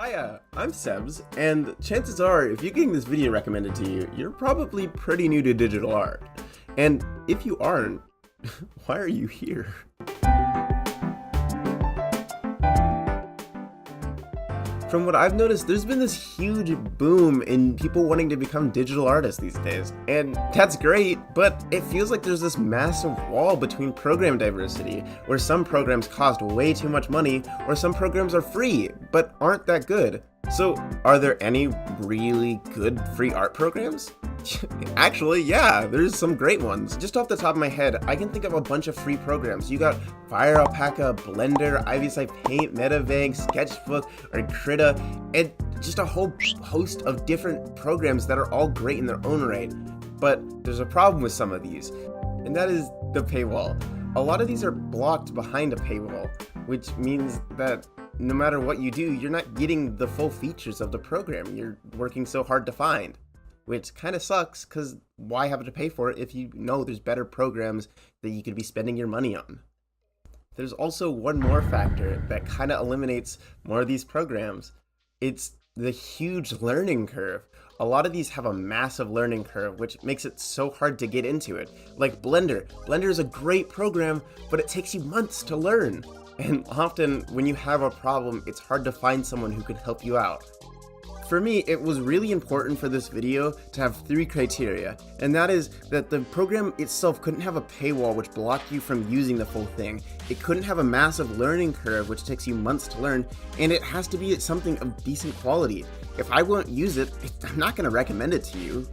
Hiya, I'm Sebs, and chances are, if you're getting this video recommended to you, you're probably pretty new to digital art. And if you aren't, why are you here? From what I've noticed, there's been this huge boom in people wanting to become digital artists these days. And that's great, but it feels like there's this massive wall between program diversity, where some programs cost way too much money, or some programs are free, but aren't that good. So, are there any really good free art programs? Actually, yeah, there's some great ones. Just off the top of my head, I can think of a bunch of free programs. You got Fire Alpaca, Blender, Ivy Paint, Metavang, Sketchbook, or Krita, and just a whole host of different programs that are all great in their own right. But there's a problem with some of these, and that is the paywall. A lot of these are blocked behind a paywall, which means that no matter what you do, you're not getting the full features of the program you're working so hard to find. Which kind of sucks, because why have to pay for it if you know there's better programs that you could be spending your money on? There's also one more factor that kind of eliminates more of these programs. It's the huge learning curve. A lot of these have a massive learning curve, which makes it so hard to get into it. Like Blender. Blender is a great program, but it takes you months to learn. And often, when you have a problem, it's hard to find someone who can help you out. For me, it was really important for this video to have 3 criteria, and that is that the program itself couldn't have a paywall which blocked you from using the full thing, it couldn't have a massive learning curve which takes you months to learn, and it has to be something of decent quality. If I won't use it, I'm not going to recommend it to you.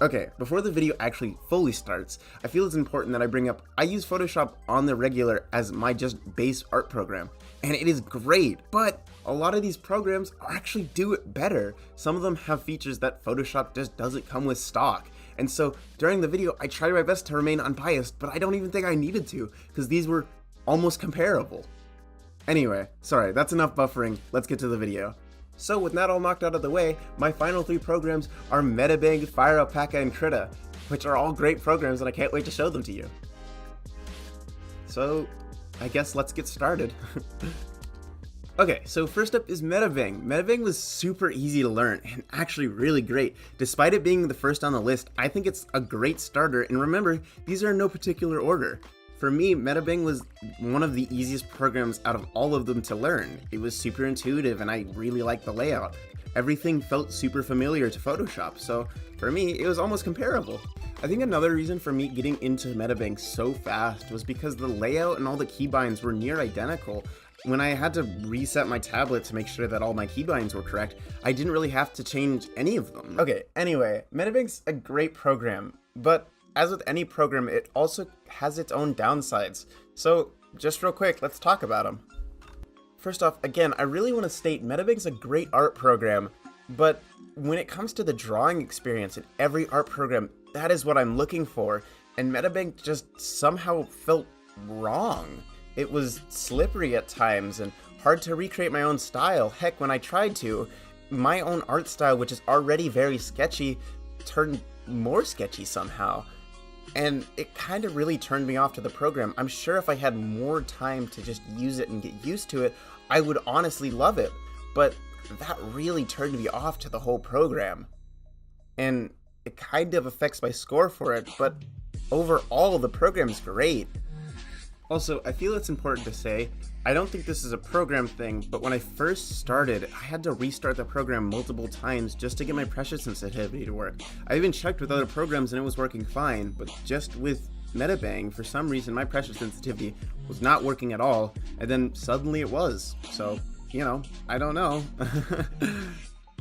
Okay, before the video actually fully starts, I feel it's important that I bring up I use Photoshop on the regular as my just base art program, and it is great, but a lot of these programs actually do it better. Some of them have features that Photoshop just doesn't come with stock. And so during the video, I tried my best to remain unbiased, but I don't even think I needed to, because these were almost comparable. Anyway, sorry, that's enough buffering. Let's get to the video. So with that all knocked out of the way, my final 3 programs are Metabang, Fire Alpaca, and Krita, which are all great programs and I can't wait to show them to you. So, I guess let's get started. Okay, so first up is Metabang. Metabang was super easy to learn and actually really great. Despite it being the first on the list, I think it's a great starter, and remember, these are in no particular order. For me, Metabang was one of the easiest programs out of all of them to learn. It was super intuitive and I really liked the layout. Everything felt super familiar to Photoshop, so for me, it was almost comparable. I think another reason for me getting into Metabang so fast was because the layout and all the keybinds were near identical. When I had to reset my tablet to make sure that all my keybinds were correct, I didn't really have to change any of them. Okay, anyway, Metabang's a great program, but as with any program, it also has its own downsides. So, just real quick, let's talk about them. First off, again, I really want to state Metabang's a great art program, but when it comes to the drawing experience in every art program, that is what I'm looking for, and Metabang just somehow felt wrong. It was slippery at times and hard to recreate my own style. Heck, when I tried to, my own art style, which is already very sketchy, turned more sketchy somehow. And it kind of really turned me off to the program. I'm sure if I had more time to just use it and get used to it, I would honestly love it. But that really turned me off to the whole program. And it kind of affects my score for it, but overall, the program's great. Also, I feel it's important to say, I don't think this is a program thing, but when I first started, I had to restart the program multiple times just to get my pressure sensitivity to work. I even checked with other programs and it was working fine, but just with Metabang, for some reason my pressure sensitivity was not working at all, and then suddenly it was. So, you know, I don't know.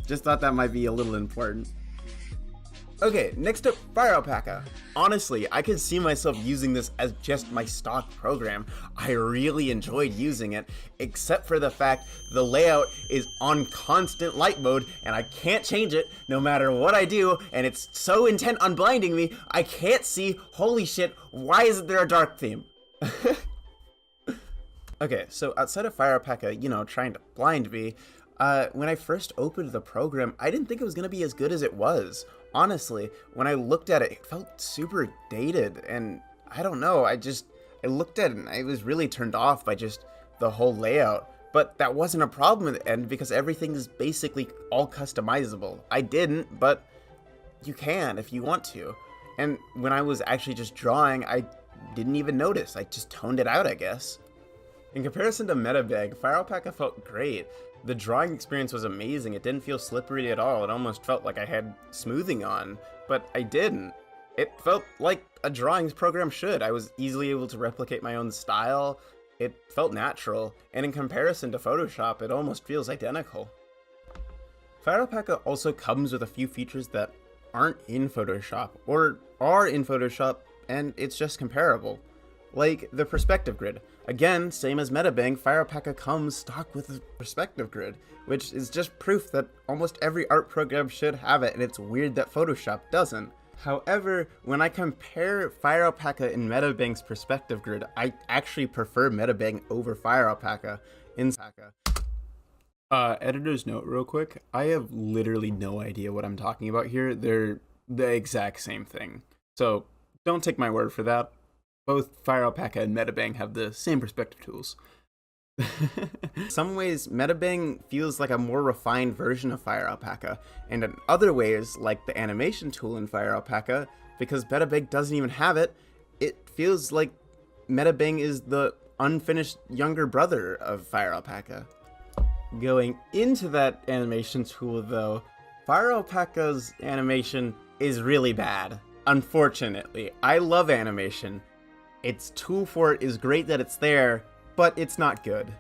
Just thought that might be a little important. Okay, next up, Fire Alpaca. Honestly, I could see myself using this as just my stock program. I really enjoyed using it, except for the fact the layout is on constant light mode and I can't change it no matter what I do, and it's so intent on blinding me, I can't see, holy shit, why isn't there a dark theme? Okay, so outside of Fire Alpaca, you know, trying to blind me, when I first opened the program, I didn't think it was going to be as good as it was. Honestly, when I looked at it, it felt super dated, and I don't know, I looked at it and I was really turned off by just the whole layout. But that wasn't a problem in the end because everything is basically all customizable. I didn't, but you can if you want to. And when I was actually just drawing, I didn't even notice. I just toned it out, I guess. In comparison to Metabang, Fire Alpaca felt great. The drawing experience was amazing. It didn't feel slippery at all. It almost felt like I had smoothing on, but I didn't. It felt like a drawings program should. I was easily able to replicate my own style. It felt natural, and in comparison to Photoshop, it almost feels identical. Fire Alpaca also comes with a few features that aren't in Photoshop, or are in Photoshop, and it's just comparable. Like the perspective grid. Again, same as Metabang, Fire Alpaca comes stock with a perspective grid, which is just proof that almost every art program should have it, and it's weird that Photoshop doesn't. However, when I compare Fire Alpaca and Metabang's perspective grid, I actually prefer Metabang over Fire Alpaca in Alpaca. Editor's note real quick. I have literally no idea what I'm talking about here. They're the exact same thing. So don't take my word for that. Both Fire Alpaca and Metabang have the same perspective tools. In some ways, Metabang feels like a more refined version of Fire Alpaca, and in other ways, like the animation tool in Fire Alpaca, because Metabang doesn't even have it, it feels like Metabang is the unfinished younger brother of Fire Alpaca. Going into that animation tool though, Fire Alpaca's animation is really bad. Unfortunately, I love animation. Its tool for it is great that it's there, but it's not good.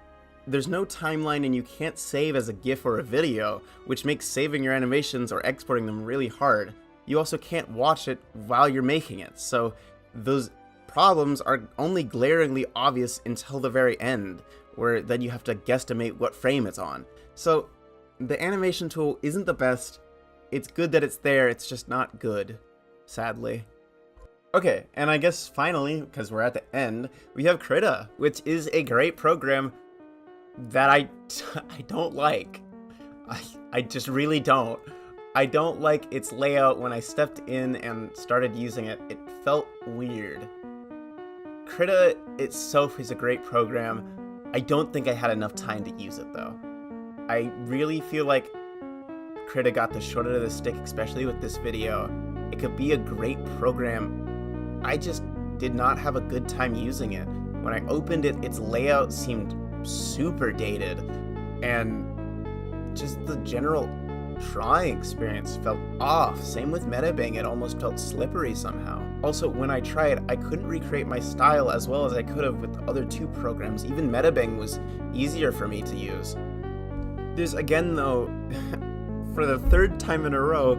There's no timeline and you can't save as a GIF or a video, which makes saving your animations or exporting them really hard. You also can't watch it while you're making it, so those problems are only glaringly obvious until the very end, where then you have to guesstimate what frame it's on. So the animation tool isn't the best. It's good that it's there, it's just not good, sadly. Okay, and I guess finally, because we're at the end, we have Krita, which is a great program that I don't like. I just really don't. I don't like its layout. When I stepped in and started using it, it felt weird. Krita itself is a great program. I don't think I had enough time to use it though. I really feel like Krita got the short end of the stick, especially with this video. It could be a great program. I just did not have a good time using it. When I opened it, its layout seemed super dated, and just the general drawing experience felt off. Same with Metabang, it almost felt slippery somehow. Also, when I tried, I couldn't recreate my style as well as I could have with the other two programs. Even Metabang was easier for me to use. There's again though, for the third time in a row,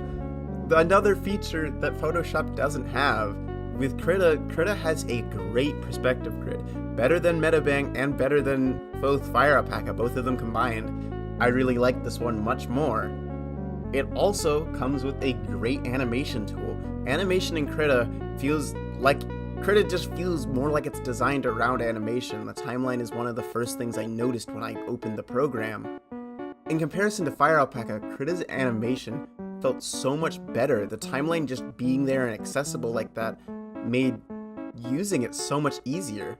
another feature that Photoshop doesn't have. With Krita has a great perspective grid, better than Metabang and better than both Fire Alpaca, both of them combined. I really like this one much more. It also comes with a great animation tool. Animation in Krita just feels more like it's designed around animation. The timeline is one of the first things I noticed when I opened the program. In comparison to Fire Alpaca, Krita's animation felt so much better. The timeline just being there and accessible like that made using it so much easier.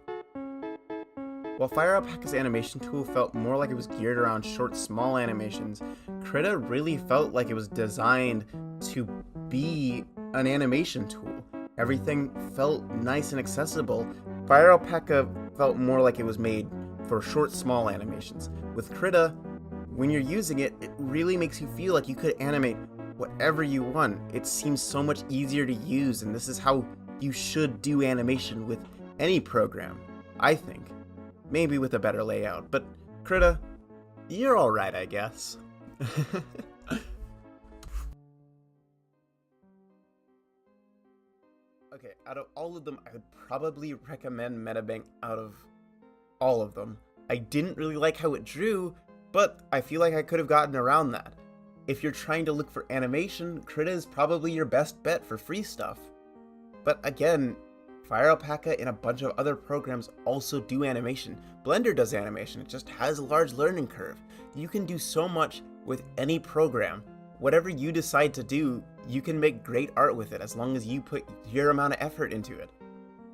While Fire Alpaca's animation tool felt more like it was geared around short, small animations, Krita really felt like it was designed to be an animation tool. Everything felt nice and accessible. Fire Alpaca felt more like it was made for short, small animations. With Krita, when you're using it, it really makes you feel like you could animate whatever you want. It seems so much easier to use, and this is how you should do animation with any program, I think. Maybe with a better layout, but Krita, you're alright, I guess. Okay, out of all of them, I would probably recommend Metabang out of all of them. I didn't really like how it drew, but I feel like I could have gotten around that. If you're trying to look for animation, Krita is probably your best bet for free stuff. But again, Fire Alpaca and a bunch of other programs also do animation. Blender does animation, it just has a large learning curve. You can do so much with any program. Whatever you decide to do, you can make great art with it as long as you put your amount of effort into it.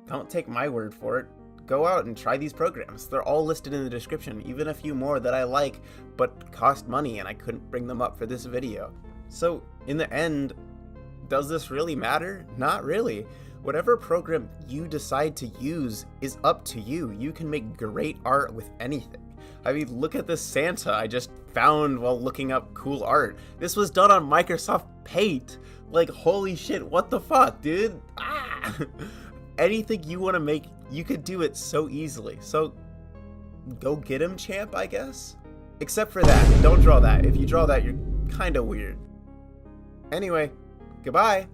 Don't take my word for it. go out and try these programs. They're all listed in the description, even a few more that I like but cost money and I couldn't bring them up for this video. So in the end, does this really matter? Not really. Whatever program you decide to use is up to you. You can make great art with anything. I mean, look at this Santa I just found while looking up cool art. This was done on Microsoft Paint. Like, holy shit, what the fuck, dude? Ah! Anything you want to make, you could do it so easily. So, go get him, champ, I guess? Except for that. Don't draw that. If you draw that, you're kinda weird. Anyway, goodbye.